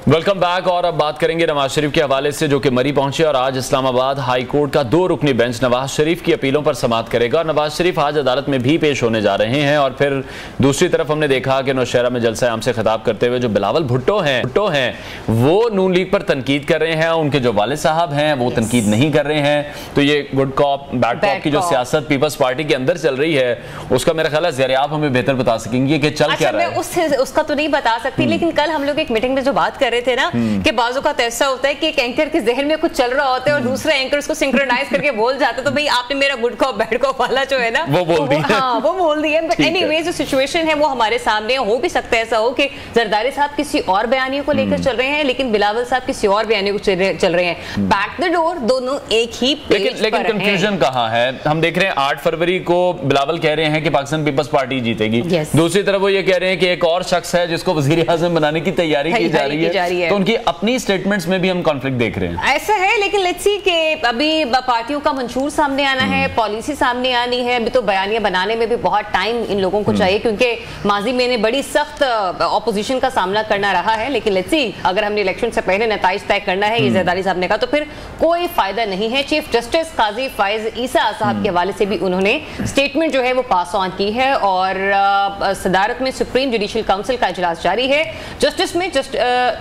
Welcome back. और अब बात करेंगे नवाज शरीफ के हवाले से, जो कि मरी पहुंचे और आज इस्लामाबाद हाई कोर्ट का 2 रुकनी बेंच नवाज शरीफ की अपीलों पर समाअत करेगा। और नवाज शरीफ आज अदालत में भी पेश होने जा रहे हैं। और फिर दूसरी तरफ हमने देखा कि नौशहरा में जलसा आम से खिताब करते हुए जो बिलावल भुट्टो हैं वो नून लीग पर तनकीद कर रहे हैं, उनके जो वालिद साहब हैं वो तनकीद नहीं कर रहे हैं। तो ये गुड कॉप बैड कॉप की जो सियासत पीपल्स पार्टी के अंदर चल रही है उसका मेरा ख्याल है ज़रिए आप हमें बेहतर बता सकेंगे कि चल क्या रहा है। उसका तो नहीं बता सकती, लेकिन कल हम लोग एक मीटिंग में जो बात कर रहे थे ना कि बाजू का ऐसा होता है कि एक एंकर के जहन में कुछ चल रहा होता है और दूसरा एंकर उसको सिंक्रोनाइज करके बोल जाता है। तो भाई आपने मेरा गुड कॉप बैड कॉप वाला जो है ना वो बोल दिया। हाँ, वो बोल दिया। बट एनीवेज जो सिचुएशन है वो हमारे सामने हो भी सकता है ऐसा हो कि जरदारी साहब किसी और बयानियों को लेकर चल रहे हैं, लेकिन बिलावल साहब किसी और बयानियों को चल रहे हैं। बैक द डोर दोनों एक ही पेज लेकिन कंफ्यूजन कहाँ है? हम देख रहे हैं 8 फरवरी को बिलावल कह रहे हैं कि पाकिस्तान पीपल्स पार्टी जीतेगी। दूसरी तरफ वो ये कह रहे हैं कि एक और शख्स है जिसको वजीर आजम बनाने की तैयारी की जा रही है। तो उनकी अपनी स्टेटमेंट्स में भी हम कॉन्फ्लिक्ट देख रहे हैं। ऐसा है, लेकिन लेट्स सी कि अभी पार्टियों का मंशूर सामने आना है, पॉलिसी सामने आनी है। अभी तो बयानियां बनाने में भी बहुत टाइम इन लोगों को चाहिए, क्योंकि माजी में इन्हें बड़ी सख्त ऑपोजिशन का सामना करना रहा है। लेकिन लेट्स सी, अगर हमने इलेक्शन से पहले नताइज तय करना है, ये जरदारी साहब ने कहा, तो फिर कोई फायदा नहीं है। चीफ जस्टिस काजी फाइज ईसा साहब के हवाले से भी उन्होंने स्टेटमेंट जो है वो पास ऑन की है। और सदारत में सुप्रीम जुडिशियल काउंसिल का इजलास जारी है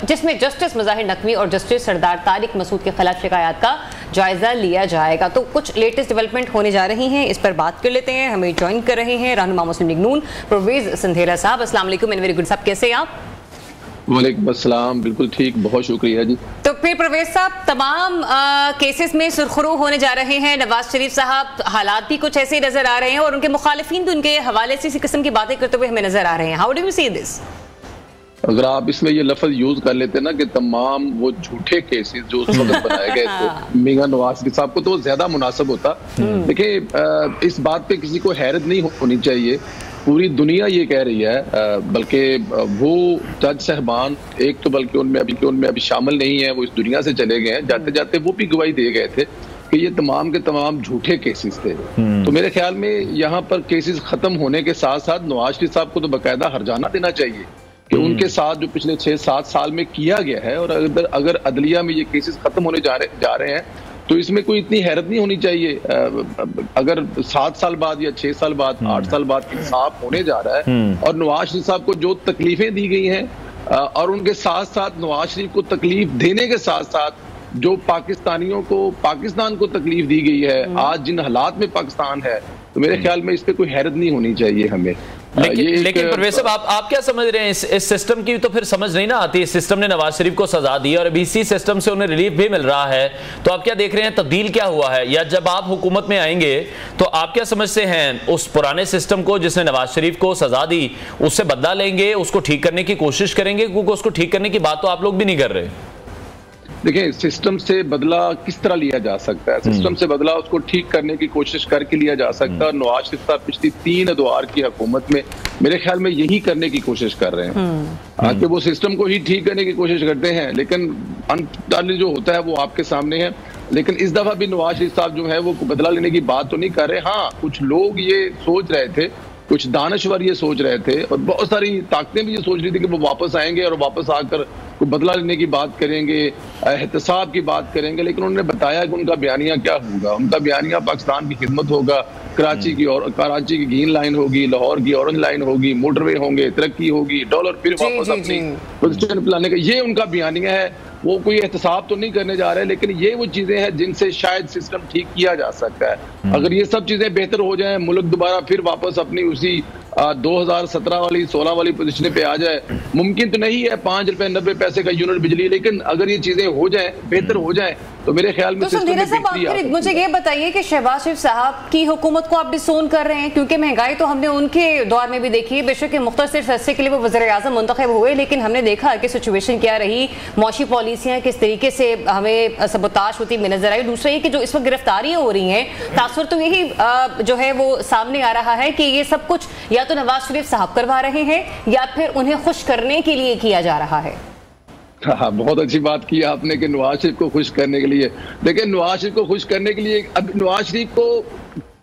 जिसमें जस्टिस मुजाहिर नकवी और जस्टिस सरदार तारिक मसूद के खिलाफ शिकायत का जायजा लिया जाएगा। तो कुछ लेटेस्ट डेवलपमेंट होने जा रही हैं, इस पर बात कर लेते हैं। हमें ज्वाइन कर रहे हैं रहनुमा मुस्लिम लीग नून परवेज संधेरा साहब। अस्सलाम वालेकुम एंड वेरी गुड साहब, कैसे हैं आप? वालेकुम अस्सलाम, बिल्कुल ठीक, बहुत शुक्रिया जी। तो फिर परवेज साहब, तमाम केसेस में सुरखरू होने जा रहे हैं नवाज शरीफ साहब, हालात भी कुछ ऐसे ही नजर आ रहे हैं और उनके मुखालिफिन भी उनके हवाले से इसी किस्म की बातें करते हुए हमें नजर आ रहे हैं। How do you see this? अगर आप इसमें ये लफ्ज यूज कर लेते ना कि तमाम वो झूठे केसेस जो उस वक्त बनाए गए थे मियां नवाज शरीफ साहब को, तो वो ज्यादा मुनासिब होता। देखिए, इस बात पे किसी को हैरत नहीं होनी चाहिए, पूरी दुनिया ये कह रही है, बल्कि वो जज साहबान एक तो बल्कि उनमें अभी शामिल नहीं है, वो इस दुनिया से चले गए हैं। जाते जाते वो भी गवाही दे गए थे कि ये तमाम के तमाम झूठे केसेस थे। तो मेरे ख्याल में यहाँ पर केसेस खत्म होने के साथ साथ नवाज शरीफ साहब को तो बाकायदा हर्जाना देना चाहिए कि उनके साथ जो पिछले 6-7 साल में किया गया है, और अगर अदलिया में ये केसेस खत्म होने जा रहे हैं तो इसमें कोई इतनी हैरत नहीं होनी चाहिए। अगर 7 साल बाद या 6 साल बाद 8 साल बाद इंसाफ होने जा रहा है और नवाज शरीफ साहब को जो तकलीफें दी गई हैं और उनके साथ साथ नवाज शरीफ को तकलीफ देने के साथ साथ जो पाकिस्तानियों को पाकिस्तान को तकलीफ दी गई है, आज जिन हालात में पाकिस्तान है, तो मेरे ख्याल में इस पे कोई हैरत नहीं होनी चाहिए हमें। लेकिन परवेज साहब, आप क्या समझ रहे हैं? इस सिस्टम की तो फिर समझ नहीं ना आती। इस सिस्टम ने नवाज शरीफ को सजा दी और अभी इसी सिस्टम से उन्हें रिलीफ भी मिल रहा है। तो आप क्या देख रहे हैं, तब्दील क्या हुआ है? या जब आप हुकूमत में आएंगे तो आप क्या समझते हैं, उस पुराने सिस्टम को जिसने नवाज शरीफ को सजा दी उससे बदला लेंगे, उसको ठीक करने की कोशिश करेंगे? क्योंकि उसको ठीक करने की बात तो आप लोग भी नहीं कर रहे। देखिए, सिस्टम से बदला किस तरह लिया जा सकता है? सिस्टम से बदला उसको ठीक करने की कोशिश करके लिया जा सकता है। नवाज शरीफ साहब पिछली 3 अदवार की हुकूमत में मेरे ख्याल में यही करने की कोशिश कर रहे हैं कि वो सिस्टम को ही ठीक करने की कोशिश करते हैं, लेकिन अनडाउटली जो होता है वो आपके सामने है। लेकिन इस दफा भी नवाज शरीफ साहब जो है वो बदला लेने की बात तो नहीं कर रहे। हाँ, कुछ लोग ये सोच रहे थे, कुछ दानश्वर ये सोच रहे थे और बहुत सारी ताकतें भी ये सोच रही थी कि वो वापस आएंगे और वापस आकर कोई बदला लेने की बात करेंगे, एहतसाब की बात करेंगे। लेकिन उन्होंने बताया कि उनका बयानिया क्या होगा। उनका बयानिया पाकिस्तान की खिदमत होगा, कराची की ग्रीन लाइन होगी, लाहौर की ऑरेंज लाइन होगी, मोटरवे होंगे, तरक्की होगी, डॉलर फिर वापस अपनी पोजीशन पे लाने का, ये उनका बयानिया है। वो कोई एहतसाब तो नहीं करने जा रहे, लेकिन ये वो चीजें हैं जिनसे शायद सिस्टम ठीक किया जा सकता है। अगर ये सब चीजें बेहतर हो जाएं, मुल्क दोबारा फिर वापस अपनी उसी 2017 वाली 16 वाली पोजीशन पे आ जाए। मुमकिन तो नहीं है 5 रुपए 90 पैसे का यूनिट बिजली, लेकिन अगर ये चीजें हो जाएं, बेहतर हो जाएं, तो मेरे ख्याल में मुझे ये बताइए कि शहबाज शरीफ साहब की हुकूमत को आप डिसोन कर रहे हैं, क्योंकि महंगाई तो हमने उनके दौर में भी देखी है। बेशक मुख्तसर अरसे के लिए वो वज़ीर आज़म मुंतखब हुए, लेकिन हमने देखा कि सिचुएशन क्या रही, मौशी पॉलिसियाँ किस तरीके से हमें सबोताश होती में नजर आई। दूसरा ये कि जो इस वक्त गिरफ्तारियां हो रही हैं, तासुर तो यही जो है वो सामने आ रहा है कि ये सब कुछ या तो नवाज शरीफ साहब करवा रहे हैं या फिर उन्हें खुश करने के लिए किया जा रहा है। हाँ, बहुत अच्छी बात की आपने कि नवाज शरीफ को खुश करने के लिए। देखिए, नवाज शरीफ को खुश करने के लिए अब नवाज शरीफ को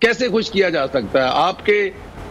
कैसे खुश किया जा सकता है? आपके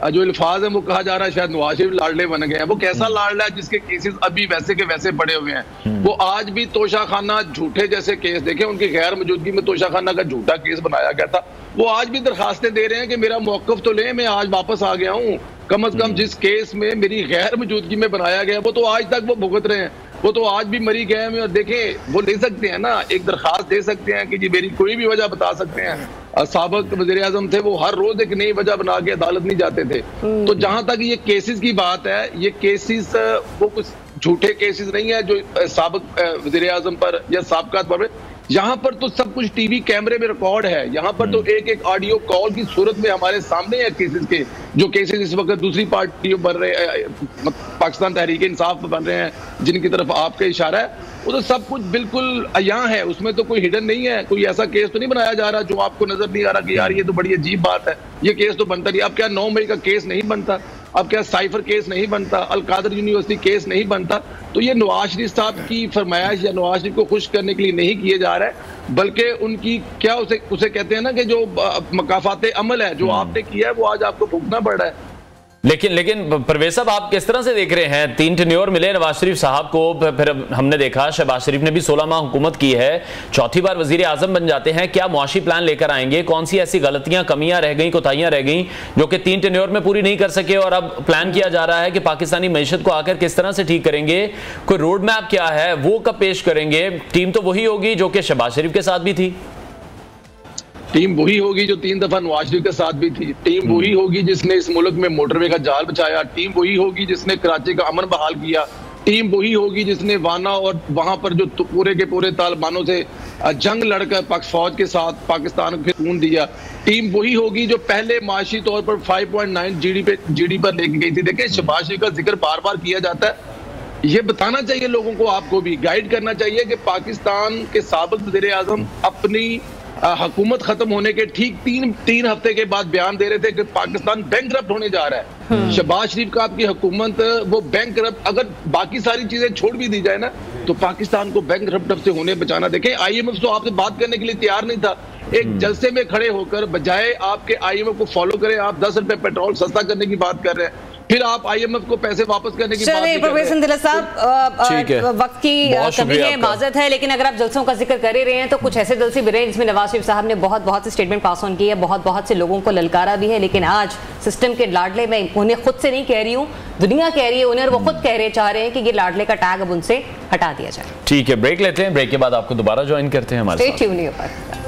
जो अल्फाज है वो कहा जा रहा है शायद नवाज शरीफ लाडले बन गए हैं। वो कैसा लाडला है जिसके केसेस अभी वैसे के वैसे पड़े हुए हैं। वो आज भी तोशाखाना झूठे जैसे केस देखे, उनकी गैर मौजूदगी में तोशाखाना का झूठा केस बनाया गया था। वो आज भी दरखास्तें दे रहे हैं कि मेरा मौकफ तो ले, मैं आज वापस आ गया हूँ। कम से कम जिस केस में मेरी गैर मौजूदगी में बनाया गया वो तो आज तक वो भुगत रहे हैं। वो तो आज भी मरी गए हैं। और देखें, वो ले सकते हैं ना, एक दरखास्त दे सकते हैं कि जी मेरी कोई भी वजह बता सकते हैं। साबिक वज़ीर आज़म थे, वो हर रोज एक नई वजह बना के अदालत नहीं जाते थे। तो जहां तक ये केसेस की बात है, ये केसेस वो कुछ झूठे केसेस नहीं है जो साबिक वज़ीर आज़म पर या साबका पर। यहाँ पर तो सब कुछ टीवी कैमरे में रिकॉर्ड है। यहाँ पर तो एक एक ऑडियो कॉल की सूरत में हमारे सामने है केसेस के, जो केसेस इस वक्त दूसरी पार्टियों बन रहे, पाकिस्तान तहरीक इंसाफ बन रहे हैं, जिनकी तरफ आपका इशारा है। वो तो सब कुछ बिल्कुल अयां है, उसमें तो कोई हिडन नहीं है। कोई ऐसा केस तो नहीं बनाया जा रहा जो आपको नजर नहीं आ रहा कि यार ये तो बड़ी अजीब बात है, ये केस तो बनता नहीं। अब क्या 9 मई का केस नहीं बनता? अब क्या साइफर केस नहीं बनता? अल-कादर यूनिवर्सिटी केस नहीं बनता? तो ये नवाज शरीफ साहब की फरमाइश या नवाज शरीफ को खुश करने के लिए नहीं किए जा रहा है, बल्कि उनकी क्या उसे कहते हैं ना कि जो मकाफाते अमल है जो आपने किया है वो आज आपको भुगतना पड़ रहा है। लेकिन परवेज साहब, आप किस तरह से देख रहे हैं? 3 टेन्योर मिले नवाज शरीफ साहब को, फिर हमने देखा शहबाज शरीफ ने भी 16 माह हुकूमत की है, चौथी बार वजीर आजम बन जाते हैं। क्या मुआशी प्लान लेकर आएंगे? कौन सी ऐसी गलतियां, कमियां रह गई, कोताहियां रह गई जो कि 3 टेन्योर में पूरी नहीं कर सके और अब प्लान किया जा रहा है कि पाकिस्तानी मईशत को आकर किस तरह से ठीक करेंगे? कोई रोड मैप क्या है वो कब पेश करेंगे? टीम तो वही होगी जो कि शहबाज शरीफ के साथ भी थी, टीम वही होगी जो 3 दफा नवाज शरीफ के साथ भी थी, टीम वही होगी जिसने इस मुल्क में मोटरवे का जाल बिछाया, टीम वही होगी जिसने कराची का अमन बहाल किया, टीम वही होगी जिसने वाना और वहां पर जो पूरे के पूरे तालिबानों से जंग लड़कर फौज के साथ पाकिस्तान को खून दिया, टीम वही होगी जो पहले माशी तौर पर 5.9 जीडी पर लेके गई थी। देखिए, शहबाज शरीफ का जिक्र बार बार किया जाता है, ये बताना चाहिए लोगों को, आपको भी गाइड करना चाहिए कि पाकिस्तान के साबिक वज़ीर आज़म अपनी हुकूमत खत्म होने के ठीक तीन हफ्ते के बाद बयान दे रहे थे कि पाकिस्तान बैंकरप्ट होने जा रहा है। शहबाज शरीफ का आपकी हुकूमत वो बैंकरप्ट, अगर बाकी सारी चीजें छोड़ भी दी जाए ना तो पाकिस्तान को बैंकरप्ट से होने बचाना। देखें, IMF तो आपसे बात करने के लिए तैयार नहीं था। एक जलसे में खड़े होकर बजाय आपके IMF को फॉलो करें, आप 10 रुपए पेट्रोल सस्ता करने की बात कर रहे हैं, फिर आप IMF को पैसे वापस करने की बात कर रहे हैं। दिला साहब, वक्त की कमी है, माजरत है, लेकिन अगर आप जलसों का जिक्र कर ही रहे हैं तो कुछ ऐसे जलसे भी रहे जिसमें नवाज शरीफ साहब ने बहुत से स्टेटमेंट पास ऑन किए है, बहुत से लोगों को ललकारा भी है। लेकिन आज सिस्टम के लाडले, में उन्हें खुद से नहीं कह रही हूँ, दुनिया कह रही है उन्हें, और वो खुद चाह रहे हैं कि ये लाडले का टैग अब उनसे हटा दिया जाए। ठीक है, ब्रेक लेते हैं, ब्रेक के बाद आपको दोबारा ज्वाइन करते हैं हमारे साथ।